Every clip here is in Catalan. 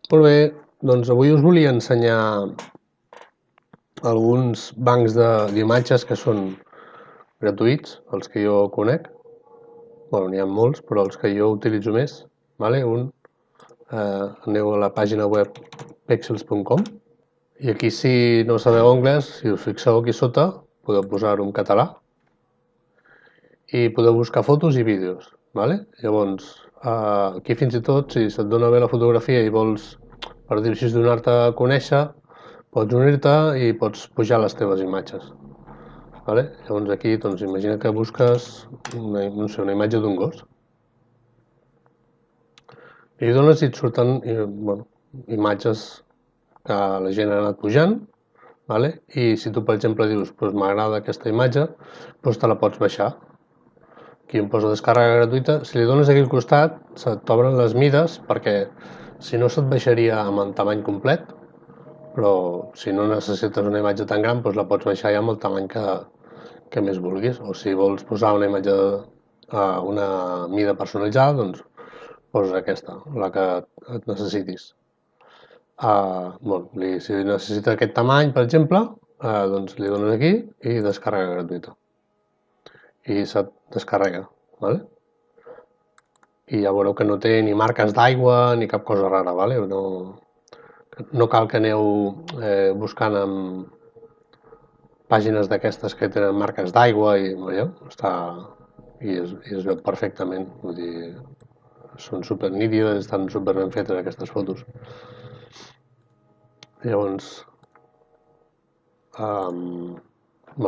Molt bé, doncs avui us volia ensenyar alguns bancs d'imatges que són gratuïts, els que jo conec. Bueno, n'hi ha molts, però els que jo utilitzo més. Vale? Aneu a la pàgina web pexels.com i aquí, si no sabeu anglès, si us fixeu aquí sota, podeu posar-ho en català i podeu buscar fotos i vídeos. Vale? Llavors, aquí fins i tot, si se't dona bé la fotografia i vols, per dir-ho així, donar-te a conèixer, pots unir-te i pots pujar les teves imatges. Vale? Llavors aquí, doncs, imagina que busques una imatge d'un gos. I dones i et surten imatges que la gent ha anat pujant, vale? I si tu, per exemple, dius doncs m'agrada aquesta imatge, doncs te la pots baixar. Aquí em posa descàrrega gratuïta. Si li dones aquí al costat, t'obren les mides, perquè si no se't baixaria amb el tamany complet, però si no necessites una imatge tan gran, doncs la pots baixar ja amb el tamany que més vulguis. O si vols posar una imatge a una mida personalitzada, doncs poses aquesta, la que et necessitis. Si necessita aquest tamany, per exemple, doncs li dones aquí i descàrrega gratuïta. I se't descarrega, vale? I ja veureu que no té ni marques d'aigua ni cap cosa rara, vale? No cal que aneu buscant amb pàgines d'aquestes que tenen marques d'aigua i veieu? Es veu perfectament, vull dir, són super nítides, estan super ben fetes aquestes fotos. Llavors,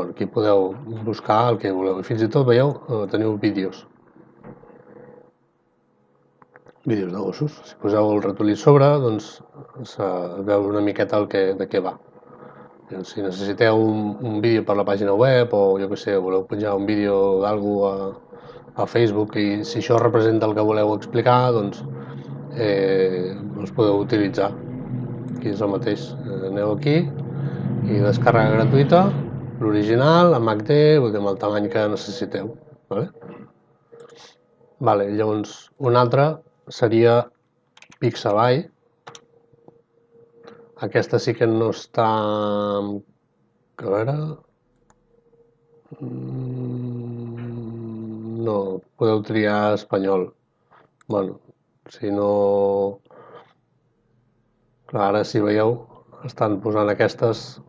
aquí podeu buscar el que voleu. I fins i tot, veieu, teniu vídeos de gossos. Si poseu el ratolí sobre, doncs es veu una miqueta de què va. Si necessiteu un vídeo per la pàgina web o jo què sé, voleu penjar un vídeo d'algú a Facebook i si això representa el que voleu explicar, doncs els podeu utilitzar. Aquí és el mateix. Aneu aquí i descàrrega gratuïta, l'original, amb HD, amb el tamany que necessiteu. Vale, llavors, un altre seria Pixabay. Aquesta sí que no està... A veure... No, podeu triar espanyol. Bueno, si no... Clar, ara si veieu, estan posant aquestes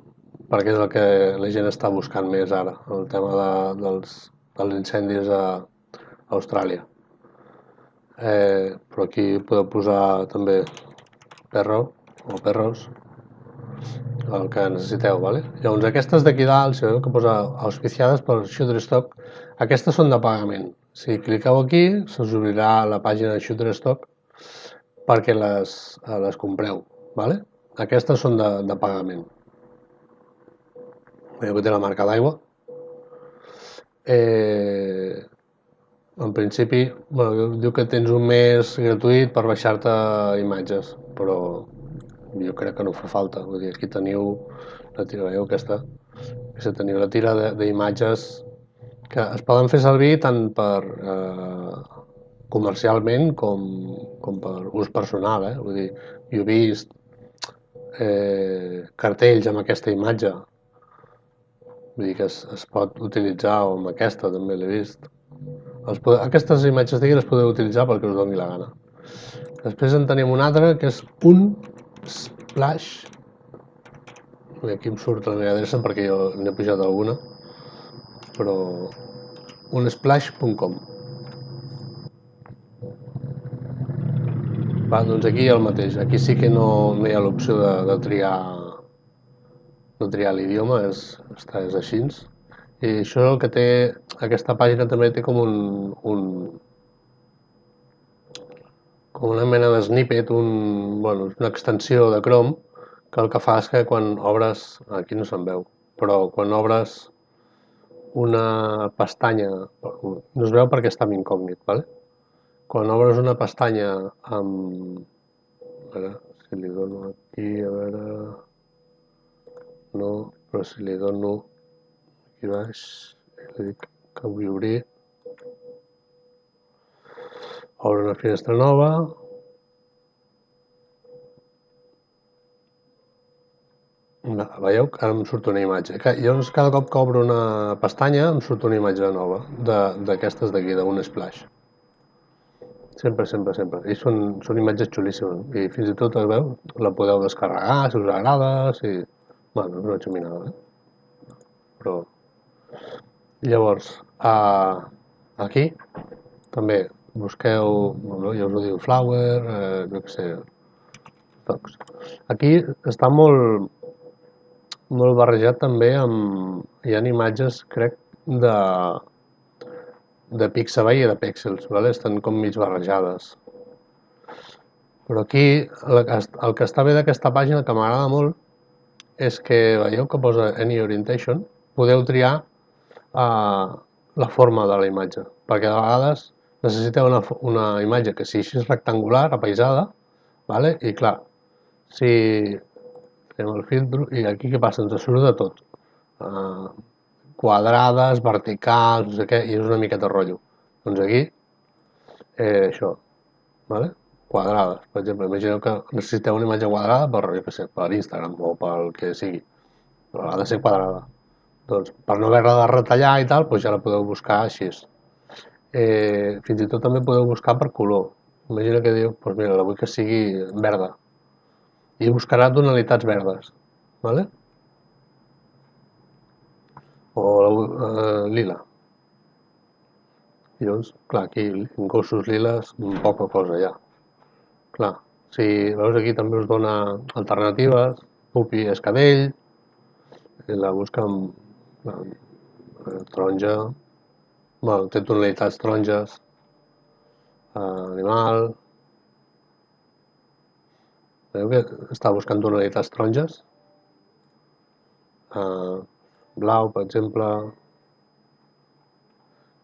perquè és el que la gent està buscant més ara, el tema dels incendis a Austràlia. Però aquí podeu posar també perro o perros, el que necessiteu, vale? Llavors aquestes d'aquí dalt, si veieu que posa auspiciades per Shutterstock, aquestes són de pagament. Si cliqueu aquí, s'us obrirà la pàgina de Shutterstock perquè les compreu, vale? Aquestes són de pagament. Veieu que té la marca d'aigua. En principi, diu que tens un mes gratuït per baixar-te imatges, però jo crec que no fa falta. Vull dir, aquí teniu la tira, veieu aquesta? Aquesta teniu la tira d'imatges que es poden fer servir tant per comercialment com per ús personal, Vull dir, jo he vist cartells amb aquesta imatge. Vull dir que es pot utilitzar, o amb aquesta també l'he vist. Aquestes imatges d'aquí les podeu utilitzar perquè us doni la gana. Després en tenim una altra que és un splash. Aquí em surt la meva adreça perquè jo n'he pujat alguna, però unsplash.com. Doncs aquí el mateix. Aquí sí que no hi ha l'opció de triar l'idioma, és així. I això és el que té, aquesta pàgina també té com una mena de snippet, una extensió de Chrome, que el que fa és que quan obres, aquí no se'n veu, però quan obres una pestanya, no es veu perquè està en incògnit, vale? Quan obres una pestanya amb... A veure, si li dono aquí, a veure... No, però si li dono aquí baix, li dic que vull obrir, obre una finestra nova, Veieu que ara em surt una imatge. Llavors, cada cop que obro una pestanya em surt una imatge nova d'aquestes d'aquí, d'un splash. Sempre, sempre, sempre. I són imatges xulíssimes. I fins i tot, veu, la podeu descarregar, si us agrada, si... Bueno, és una xuminada, Però... Llavors, aquí també busqueu, bueno, ja us ho diu, flower, no sé, tocs. Aquí està molt barrejat també amb... Hi ha imatges, crec, de, de pixabay i de píxels, ¿vale? Estan com mig barrejades. Però aquí el que està bé d'aquesta pàgina, que m'agrada molt, és que veieu que posa Any Orientation, podeu triar la forma de la imatge, perquè de vegades necessiteu una imatge que sigui així rectangular, apaisada, vale? I clar, si fem el filtro, i aquí què passa? Ens surt de tot. Quadrades, verticals, no sé què, i és una miqueta rotllo. Doncs aquí, això, vale? Quadrades, per exemple, imagineu que necessiteu una imatge quadrada per, jo què sé, per Instagram o pel que sigui, però ha de ser quadrada. Doncs per no haver-la de retallar i tal, doncs ja la podeu buscar així. Fins i tot també podeu buscar per color. Imagina que diu, doncs mira, la vull que sigui verda. I buscarà tonalitats verdes, ¿vale? O lila. I llavors, clar, aquí gossos liles, poca cosa ja. Clar, si veus aquí també us dona alternatives, Pupi Escadell, i la busca amb taronja, bueno, té tonalitats taronges, animal, veieu que està buscant tonalitats taronges, blau, per exemple,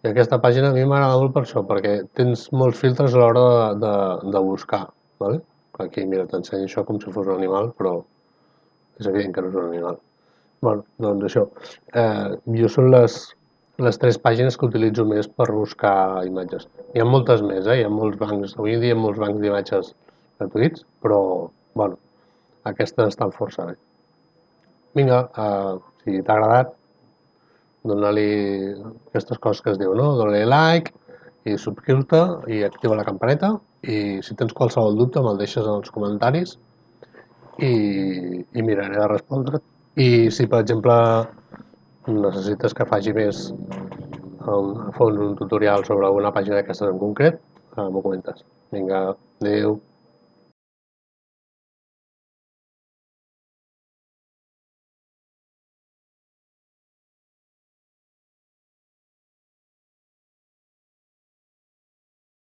i aquesta pàgina a mi m'agrada molt per això, perquè tens molts filtres a l'hora de buscar, ¿vale? Aquí, mira, t'ensenyo això com si fos un animal, però és evident que no és un animal. Bueno, doncs això. Jo són les tres pàgines que utilitzo més per buscar imatges. Hi ha moltes més, hi ha molts bancs, avui en dia hi ha molts bancs d'imatges gratuïts, però, bueno, aquestes estan força bé. Vinga, si t'ha agradat, dona-li aquestes coses que es diu, no? Dona-li like i subscriu-te i activa la campaneta i si tens qualsevol dubte me'l deixes en els comentaris i miraré de respondre't. I si, per exemple, necessites que faci més a fons un tutorial sobre una pàgina d'aquestes en concret, m'ho comentes. Vinga, adéu.